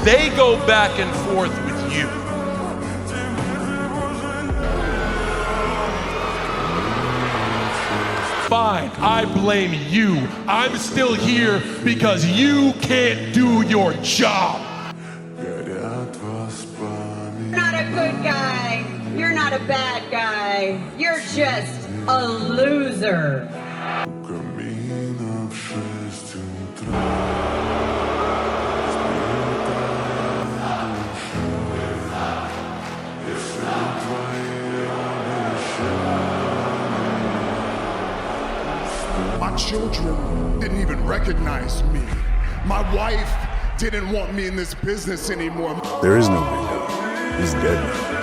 They go back and forth with you. Fine, I blame you. I'm still here because you can't do your job. You're not a good guy. You're not a bad guy. You're just a loser. My children didn't even recognize me. My wife didn't want me in this business anymore. There is no me. He's dead now.